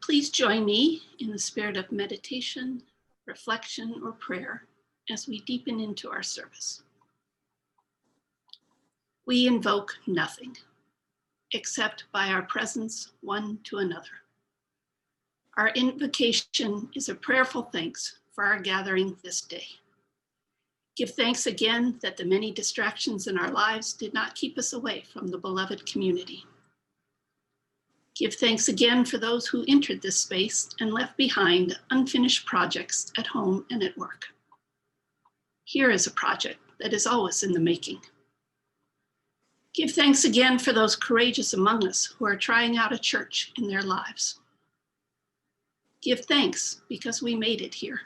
Please join me in the spirit of meditation, reflection, or prayer as we deepen into our service. We invoke nothing except by our presence one to another. Our invocation is a prayerful thanks for our gathering this day. Give thanks again that the many distractions in our lives did not keep us away from the beloved community. Give thanks again for those who entered this space and left behind unfinished projects at home and at work. Here is a project that is always in the making. Give thanks again for those courageous among us who are trying out a church in their lives. Give thanks because we made it here.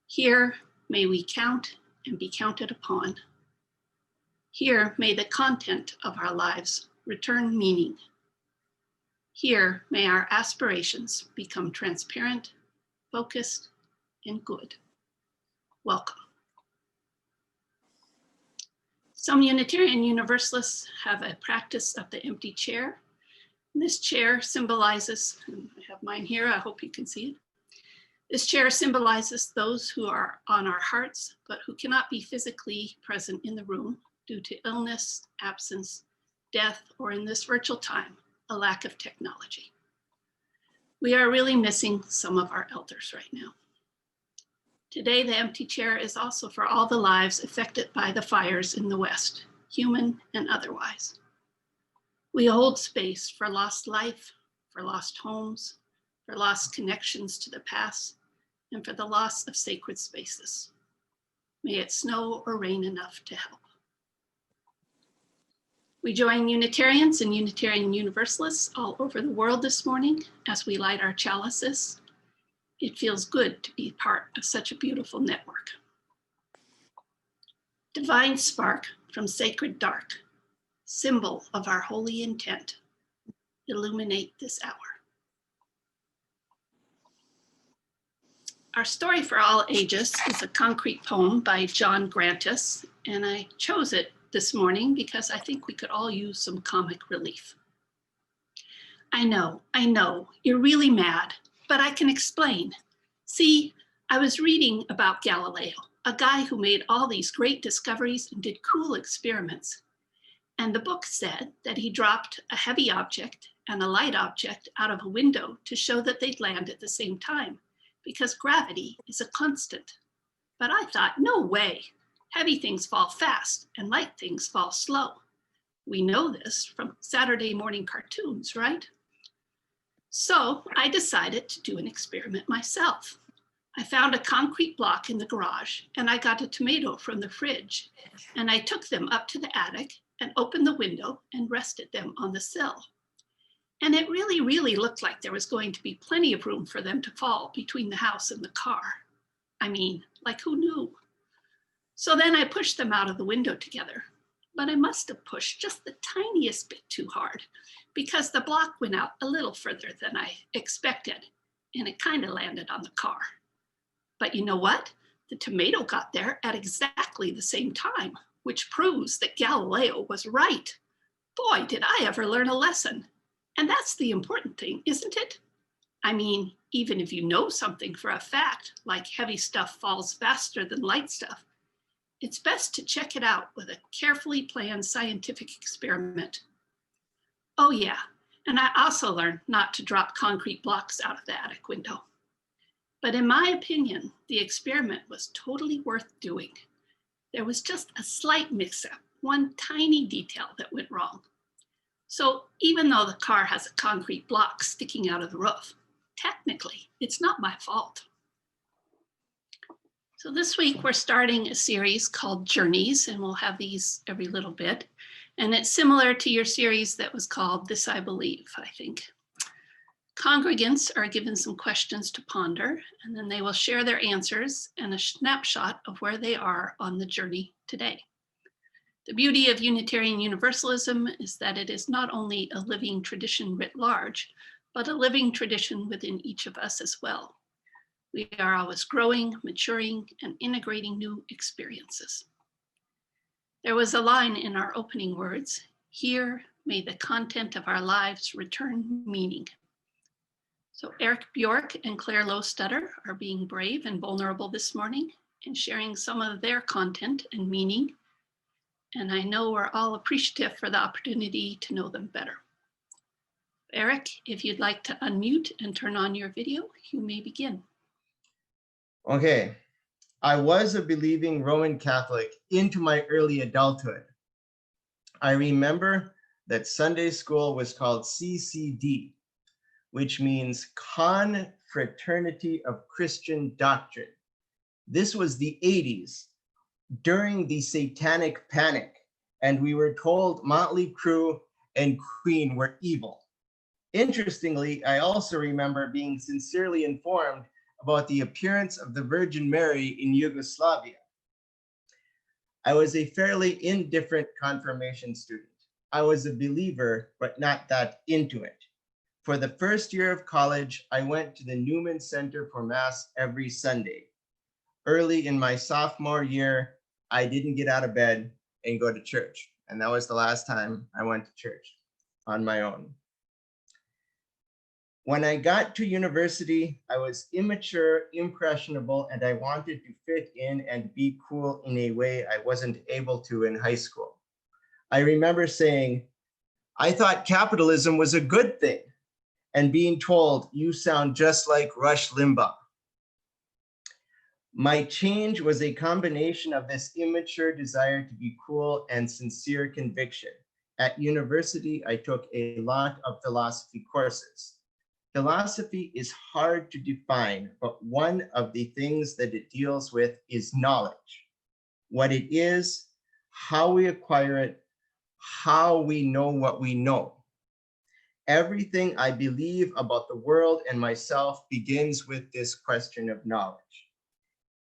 Here may we count and be counted upon. Here may the content of our lives return meaning. Here may our aspirations become transparent, focused, and good. Welcome. Some Unitarian Universalists have a practice of the empty chair. This chair symbolizes, and I have mine here, I hope you can see it. This chair symbolizes those who are on our hearts, but who cannot be physically present in the room due to illness, absence, death, or in this virtual time, a lack of technology. We are really missing some of our elders right now. Today, the empty chair is also for all the lives affected by the fires in the West, human and otherwise. We hold space for lost life, for lost homes, for lost connections to the past, and for the loss of sacred spaces. May it snow or rain enough to help. We join Unitarians and Unitarian Universalists all over the world this morning as we light our chalices. It feels good to be part of such a beautiful network. Divine spark from sacred dark, symbol of our holy intent, illuminate this hour. Our story for all ages is a concrete poem by John Grantis, and I chose it this morning because I think we could all use some comic relief. I know, you're really mad, but I can explain. See, I was reading about Galileo, a guy who made all these great discoveries and did cool experiments. And the book said that he dropped a heavy object and a light object out of a window to show that they'd land at the same time, because gravity is a constant. But I thought, no way. Heavy things fall fast and light things fall slow. We know this from Saturday morning cartoons, right? So I decided to do an experiment myself. I found a concrete block in the garage and I got a tomato from the fridge and I took them up to the attic and opened the window and rested them on the sill. And it really looked like there was going to be plenty of room for them to fall between the house and the car. I mean, like who knew? So then I pushed them out of the window together, but I must have pushed just the tiniest bit too hard because the block went out a little further than I expected and it kind of landed on the car. But you know what? The tomato got there at exactly the same time, which proves that Galileo was right. Boy, did I ever learn a lesson. And that's the important thing, isn't it? I mean, even if you know something for a fact, like heavy stuff falls faster than light stuff, it's best to check it out with a carefully planned scientific experiment. Oh yeah, and I also learned not to drop concrete blocks out of the attic window. But in my opinion, the experiment was totally worth doing. There was just a slight mix-up, one tiny detail that went wrong. So even though the car has a concrete block sticking out of the roof, technically, it's not my fault. So this week we're starting a series called Journeys, and we'll have these every little bit. And it's similar to your series that was called This I Believe, I think. Congregants are given some questions to ponder, and then they will share their answers and a snapshot of where they are on the journey today. The beauty of Unitarian Universalism is that it is not only a living tradition writ large, but a living tradition within each of us as well. We are always growing, maturing, and integrating new experiences. There was a line in our opening words, "Here may the content of our lives return meaning." So Erik, Bjorke, and Claire Lowstuter are being brave and vulnerable this morning and sharing some of their content and meaning. And I know we're all appreciative for the opportunity to know them better. Erik, if you'd like to unmute and turn on your video, you may begin. Okay, I was a believing Roman Catholic into my early adulthood. I remember that Sunday school was called CCD, which means Confraternity of Christian Doctrine. This was the 80s, during the Satanic Panic, and we were told Motley Crue and Queen were evil. Interestingly, I also remember being sincerely informed about the appearance of the Virgin Mary in Yugoslavia. I was a fairly indifferent confirmation student. I was a believer, but not that into it. For the first year of college, I went to the Newman Center for Mass every Sunday. Early in my sophomore year, I didn't get out of bed and go to church. And that was the last time I went to church on my own. When I got to university, I was immature, impressionable, and I wanted to fit in and be cool in a way I wasn't able to in high school. I remember saying, I thought capitalism was a good thing, and being told, you sound just like Rush Limbaugh. My change was a combination of this immature desire to be cool and sincere conviction. At university, I took a lot of philosophy courses. Philosophy is hard to define, but one of the things that it deals with is knowledge. What it is, how we acquire it, how we know what we know. Everything I believe about the world and myself begins with this question of knowledge.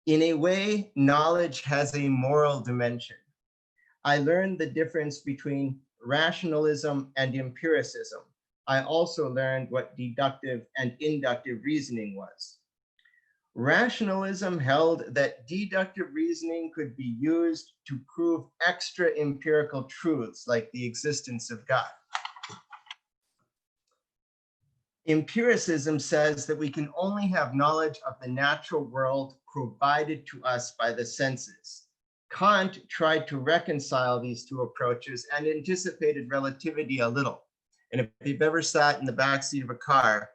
In a way, knowledge has a moral dimension. I learned the difference between rationalism and empiricism. I also learned what deductive and inductive reasoning was. Rationalism held that deductive reasoning could be used to prove extra empirical truths like the existence of God. Empiricism says that we can only have knowledge of the natural world provided to us by the senses. Kant tried to reconcile these two approaches and anticipated relativity a little. And if you've ever sat in the backseat of a car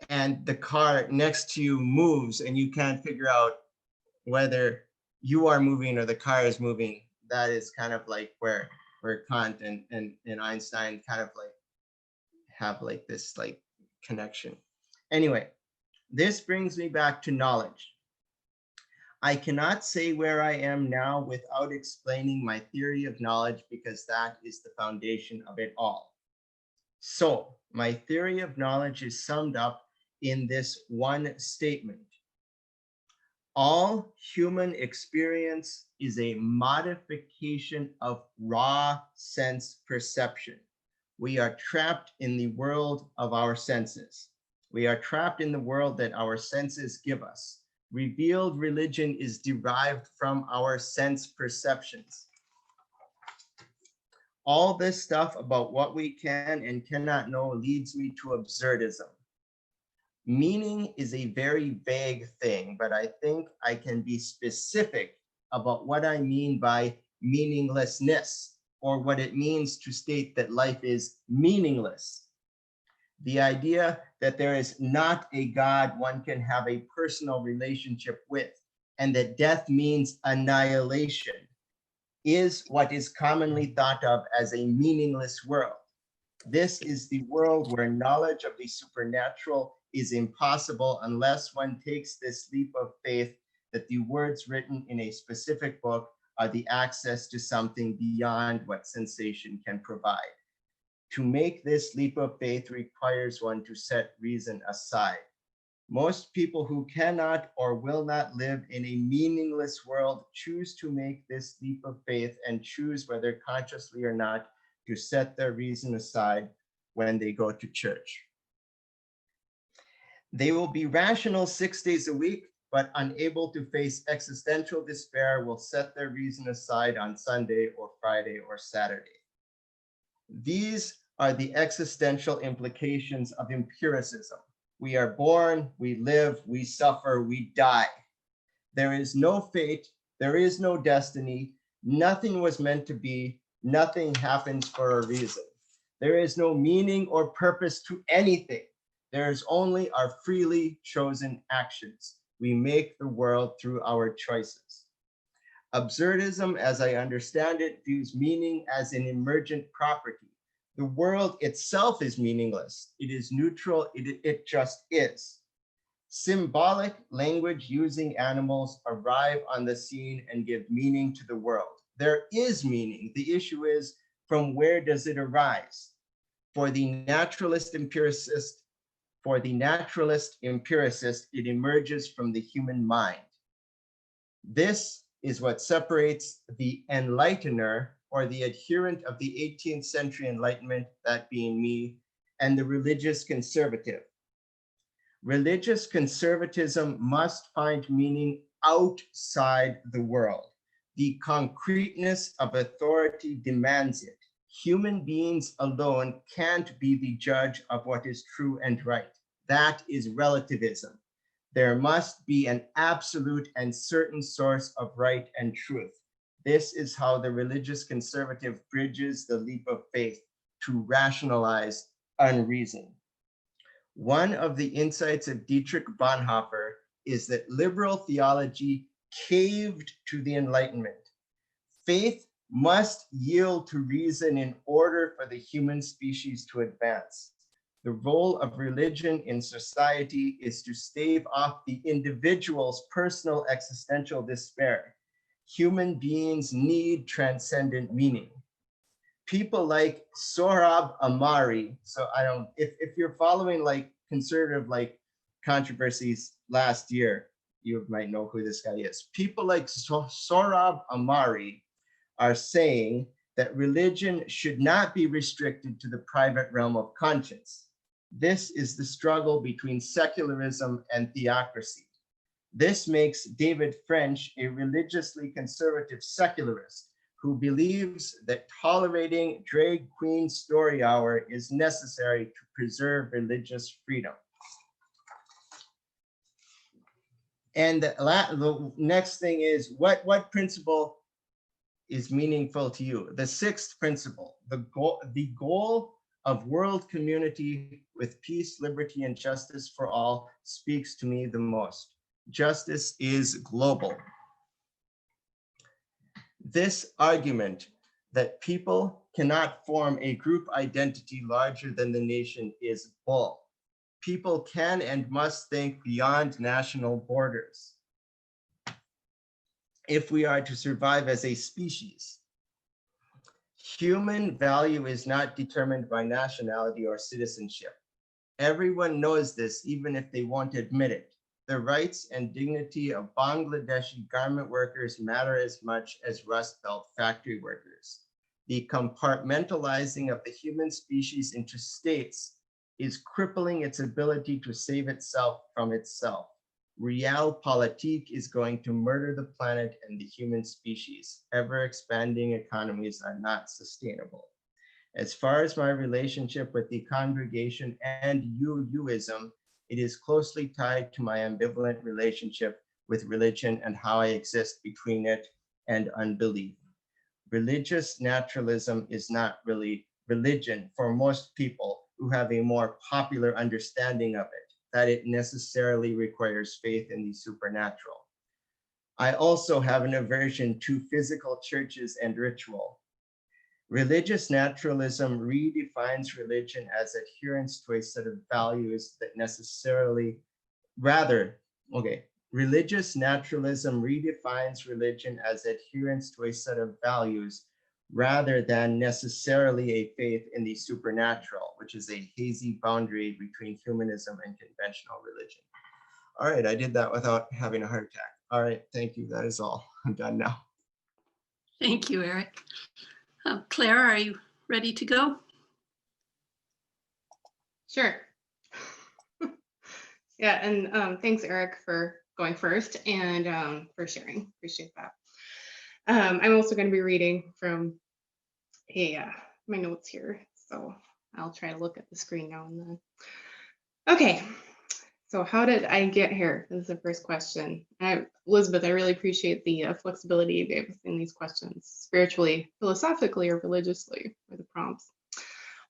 and the car next to you moves and you can't figure out whether you are moving or the car is moving, that is kind of like where Kant and Einstein kind of like have like this like connection. Anyway, this brings me back to knowledge. I cannot say where I am now without explaining my theory of knowledge because that is the foundation of it all. So my theory of knowledge is summed up in this one statement. All human experience is a modification of raw sense perception. We are trapped in the world of our senses. We are trapped in the world that our senses give us. Revealed religion is derived from our sense perceptions. All this stuff about what we can and cannot know leads me to absurdism. Meaning is a very vague thing, but I think I can be specific about what I mean by meaninglessness, or what it means to state that life is meaningless. The idea that there is not a God one can have a personal relationship with, and that death means annihilation, is what is commonly thought of as a meaningless world. This is the world where knowledge of the supernatural is impossible unless one takes this leap of faith that the words written in a specific book are the access to something beyond what sensation can provide. To make this leap of faith requires one to set reason aside. Most people who cannot or will not live in a meaningless world choose to make this leap of faith and choose, whether consciously or not, to set their reason aside when they go to church. They will be rational 6 days a week, but unable to face existential despair will set their reason aside on Sunday or Friday or Saturday. These are the existential implications of empiricism. We are born, we live, we suffer, we die. There is no fate, there is no destiny, nothing was meant to be, nothing happens for a reason. There is no meaning or purpose to anything. There is only our freely chosen actions. We make the world through our choices. Absurdism, as I understand it, views meaning as an emergent property. The world itself is meaningless. It is neutral, it just is. Symbolic language using animals arrive on the scene and give meaning to the world. There is meaning. The issue is, from where does it arise? For the naturalist empiricist, it emerges from the human mind. This is what separates the enlightener, or the adherent of the 18th century Enlightenment, that being me, and the religious conservative. Religious conservatism must find meaning outside the world. The concreteness of authority demands it. Human beings alone can't be the judge of what is true and right. That is relativism. There must be an absolute and certain source of right and truth. This is how the religious conservative bridges the leap of faith to rationalize unreason. One of the insights of Dietrich Bonhoeffer is that liberal theology caved to the Enlightenment. Faith must yield to reason in order for the human species to advance. The role of religion in society is to stave off the individual's personal existential despair. Human beings need transcendent meaning. People like Sohrab Ahmari, so if you're following like conservative like controversies last year, you might know who this guy is. People like Sohrab Ahmari are saying that religion should not be restricted to the private realm of conscience. This is the struggle between secularism and theocracy. This makes David French a religiously conservative secularist who believes that tolerating drag queen story hour is necessary to preserve religious freedom. And the next thing is, what principle is meaningful to you? The sixth principle, the goal of world community with peace, liberty, and justice for all speaks to me the most. Justice is global. This argument that people cannot form a group identity larger than the nation is bull. People can and must think beyond national borders if we are to survive as a species. Human value is not determined by nationality or citizenship. Everyone knows this, even if they won't admit it. The rights and dignity of Bangladeshi garment workers matter as much as Rust Belt factory workers. The compartmentalizing of the human species into states is crippling its ability to save itself from itself. Realpolitik is going to murder the planet and the human species. Ever-expanding economies are not sustainable. As far as my relationship with the congregation and UUism, it is closely tied to my ambivalent relationship with religion and how I exist between it and unbelief. Religious naturalism is not really religion for most people who have a more popular understanding of it, that it necessarily requires faith in the supernatural. I also have an aversion to physical churches and ritual. Religious naturalism redefines religion as adherence to a set of values that religious naturalism redefines religion as adherence to a set of values rather than necessarily a faith in the supernatural, which is a hazy boundary between humanism and conventional religion. All right, I did that without having a heart attack. All right, thank you. That is all. I'm done now. Thank you, Erik. Claire, are you ready to go? Sure. Yeah, and thanks, Erik, for going first and for sharing. Appreciate that. I'm also going to be reading from my notes here. So I'll try to look at the screen now and then. Okay, so how did I get here? This is the first question. Elizabeth, I really appreciate the flexibility you gave us in these questions, spiritually, philosophically, or religiously, or the prompts.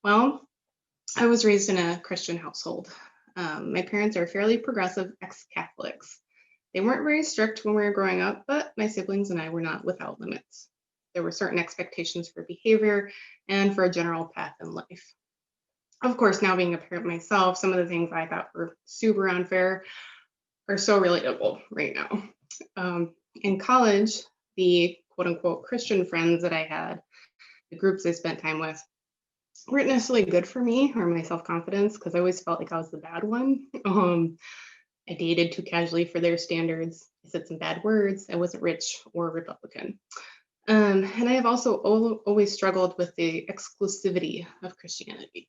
Well, I was raised in a Christian household. My parents are fairly progressive ex-Catholics. They weren't very strict when we were growing up, but my siblings and I were not without limits. There were certain expectations for behavior and for a general path in life. Of course, now being a parent myself, some of the things I thought were super unfair are so relatable right now. In college, the quote unquote Christian friends that I had, the groups I spent time with, weren't necessarily good for me or my self-confidence because I always felt like I was the bad one. I dated too casually for their standards. I said some bad words. I wasn't rich or Republican. And I have also always struggled with the exclusivity of Christianity.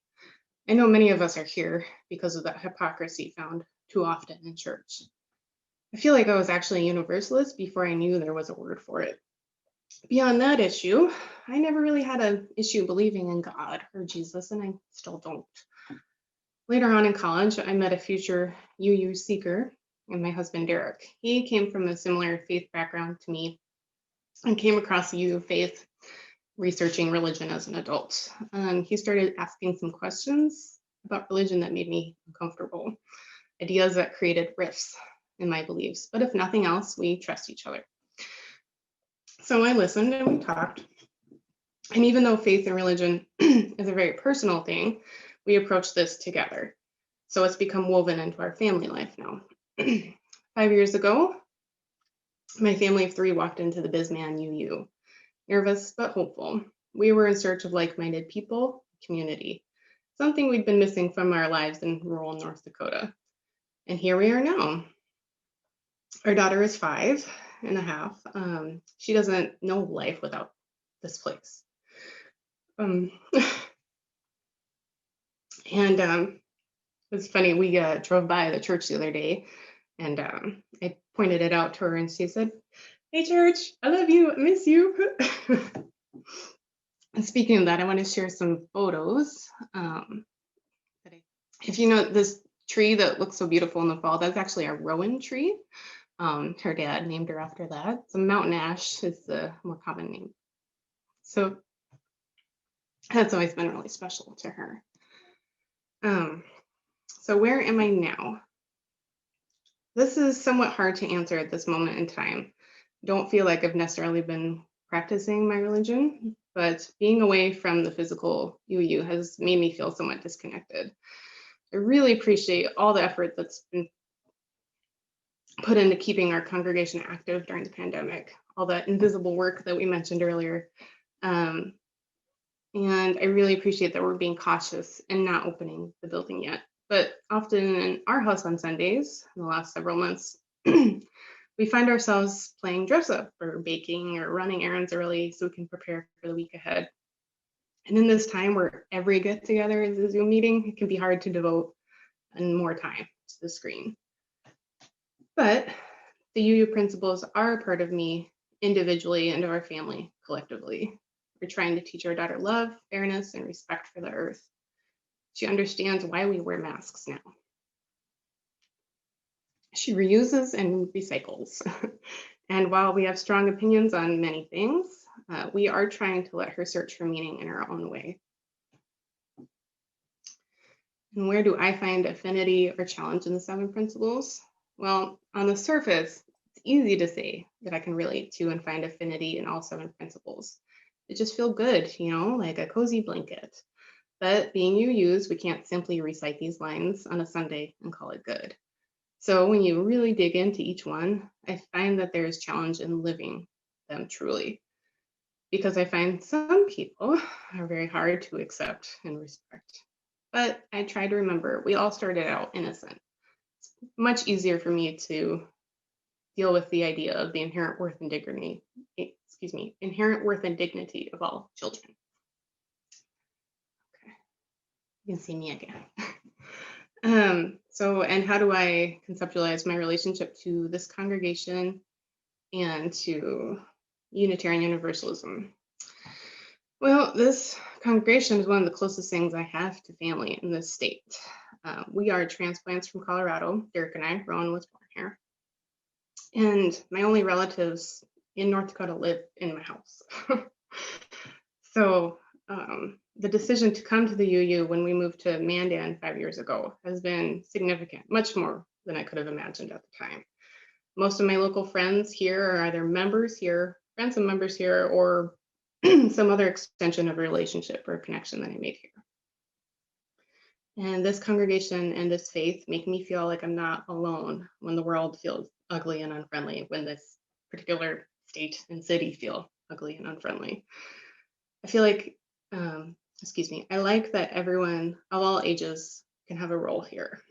I know many of us are here because of that hypocrisy found too often in church. I feel like I was actually a Universalist before I knew there was a word for it. Beyond that issue, I never really had an issue believing in God or Jesus, and I still don't. Later on in college, I met a future UU seeker and my husband, Erik. He came from a similar faith background to me and came across the UU faith researching religion as an adult. He started asking some questions about religion that made me uncomfortable, ideas that created rifts in my beliefs. But if nothing else, we trust each other. So I listened and we talked. And even though faith and religion is a very personal thing, we approach this together. So it's become woven into our family life now. 5 years ago, my family of 3 walked into the Bismarck UU. Nervous but hopeful. We were in search of like-minded people, community, something we'd been missing from our lives in rural North Dakota. And here we are now. Our daughter is 5.5. She doesn't know life without this place. It's funny, we drove by the church the other day and I pointed it out to her and she said, "Hey church, I love you, I miss you." And speaking of that, I want to share some photos. If you know this tree that looks so beautiful in the fall, that's actually a rowan tree. Her dad named her after that. So mountain ash is the more common name. So that's always been really special to her. So where am I now? This is somewhat hard to answer at this moment in time. Don't feel like I've necessarily been practicing my religion, but being away from the physical UU has made me feel somewhat disconnected. I really appreciate all the effort that's been put into keeping our congregation active during the pandemic, all that invisible work that we mentioned earlier. And I really appreciate that we're being cautious and not opening the building yet. But often in our house on Sundays, in the last several months, we find ourselves playing dress up or baking or running errands early so we can prepare for the week ahead. And in this time where every get together is a Zoom meeting, it can be hard to devote more time to the screen. But the UU principles are a part of me individually and of our family collectively. We're trying to teach our daughter love, fairness, and respect for the earth. She understands why we wear masks now. She reuses and recycles. And while we have strong opinions on many things, we are trying to let her search for meaning in her own way. And where do I find affinity or challenge in the 7 principles? Well, on the surface, it's easy to say that I can relate to and find affinity in all 7 principles. It just feels good, you know, like a cozy blanket. But being UUs, we can't simply recite these lines on a Sunday and call it good. So when you really dig into each one, I find that there is challenge in living them truly. Because I find some people are very hard to accept and respect. But I try to remember, we all started out innocent. It's much easier for me to deal with the idea of the inherent worth and dignity, of all children. Okay, you can see me again. And how do I conceptualize my relationship to this congregation and to Unitarian Universalism? Well, this congregation is one of the closest things I have to family in this state. We are transplants from Colorado. Derek and I, Rowan was born here. And my only relatives in North Dakota live in my house. So the decision to come to the UU when we moved to Mandan 5 years ago has been significant, much more than I could have imagined at the time. Most of my local friends here are either members here, friends and members here, or some other extension of a relationship or connection that I made here. And this congregation and this faith make me feel like I'm not alone when the world feels ugly and unfriendly, when this particular state and city feel ugly and unfriendly. I feel like, I like that everyone of all ages can have a role here.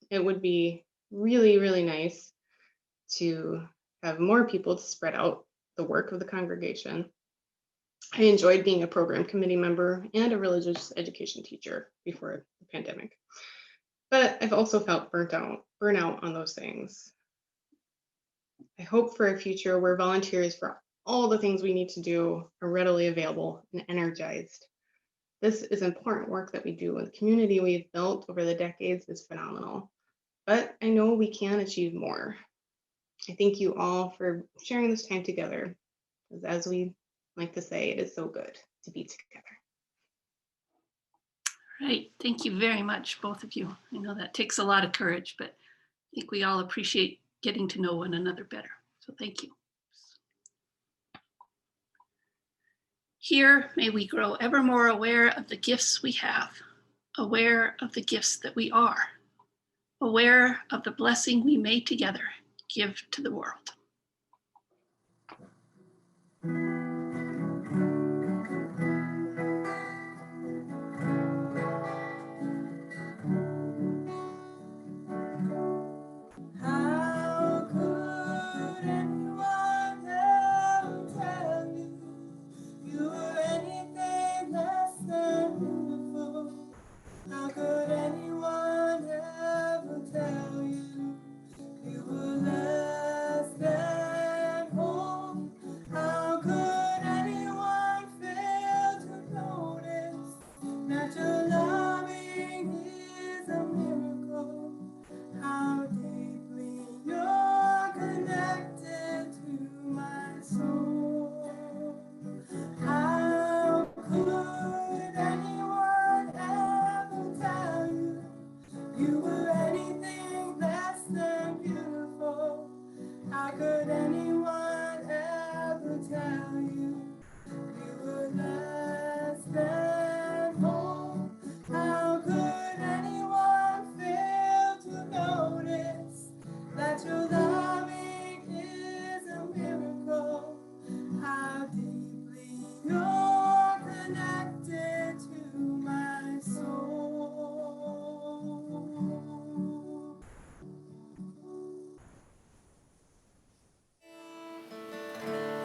It would be really, really nice to have more people to spread out the work of the congregation. I enjoyed being a program committee member and a religious education teacher before the pandemic. But I've also felt burnout on those things. I hope for a future where volunteers for all the things we need to do are readily available and energized. This is important work that we do, and the community we've built over the decades is phenomenal. But I know we can achieve more. I thank you all for sharing this time together, because as we like to say, it is so good to be together. Right. Thank you very much, both of you. I know that takes a lot of courage, but I think we all appreciate getting to know one another better. So thank you. Here, may we grow ever more aware of the gifts we have, aware of the gifts that we are, aware of the blessing we may together give to the world.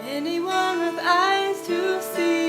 Anyone with eyes to see